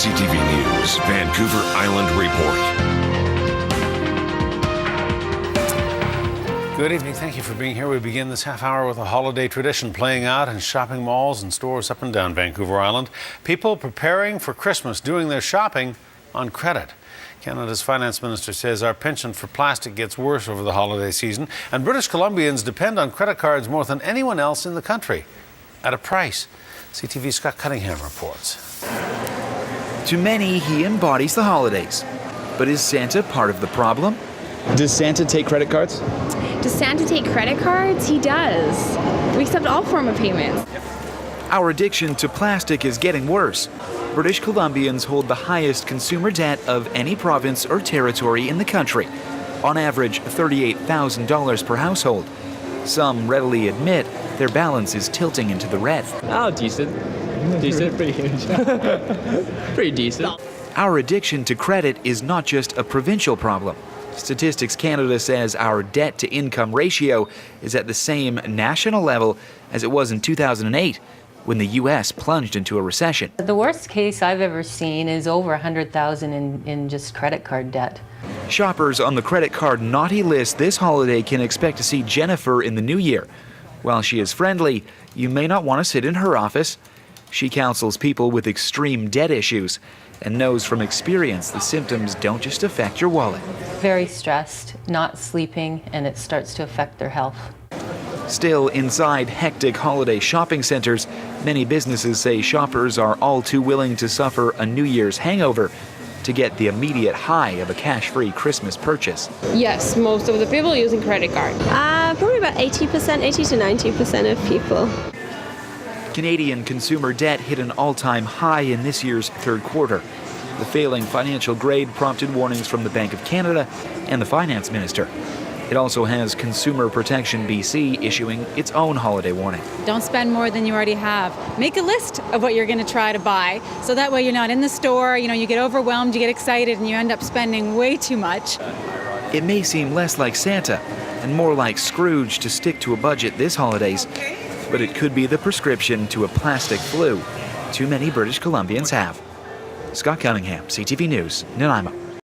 CTV News, Vancouver Island Report. Good evening. Thank you for being here. We begin this half hour with a holiday tradition playing out in shopping malls and stores up and down Vancouver Island. People preparing for Christmas, doing their shopping on credit. Canada's finance minister says our penchant for plastic gets worse over the holiday season, and British Columbians depend on credit cards more than anyone else in the country. At a price. CTV's Scott Cunningham reports. To many, he embodies the holidays. But is Santa part of the problem? Does Santa take credit cards? Does Santa take credit cards? He does. We accept all form of payments. Our addiction to plastic is getting worse. British Columbians hold the highest consumer debt of any province or territory in the country. On average, $38,000 per household. Some readily admit their balance is tilting into the red. Oh, decent. Decent. Pretty huge. Pretty decent. Our addiction to credit is not just a provincial problem. Statistics Canada says our debt-to-income ratio is at the same national level as it was in 2008, when the U.S. plunged into a recession. The worst case I've ever seen is over $100,000 in just credit card debt. Shoppers on the credit card naughty list this holiday can expect to see Jennifer in the new year. While she is friendly, you may not want to sit in her office. She counsels people with extreme debt issues and knows from experience the symptoms don't just affect your wallet. Very stressed, not sleeping, and it starts to affect their health. Still, inside hectic holiday shopping centers, many businesses say shoppers are all too willing to suffer a New Year's hangover to get the immediate high of a cash-free Christmas purchase. Yes, most of the people are using credit card. Probably about 80%, 80 to 90% of people. Canadian consumer debt hit an all-time high in this year's third quarter. The failing financial grade prompted warnings from the Bank of Canada and the Finance Minister. It also has Consumer Protection BC issuing its own holiday warning. Don't spend more than you already have. Make a list of what you're going to try to buy, so that way you're not in the store, you get overwhelmed, you get excited, and you end up spending way too much. It may seem less like Santa and more like Scrooge to stick to a budget this holidays, but it could be the prescription to a plastic flu too many British Columbians have. Scott Cunningham, CTV News, Nanaimo.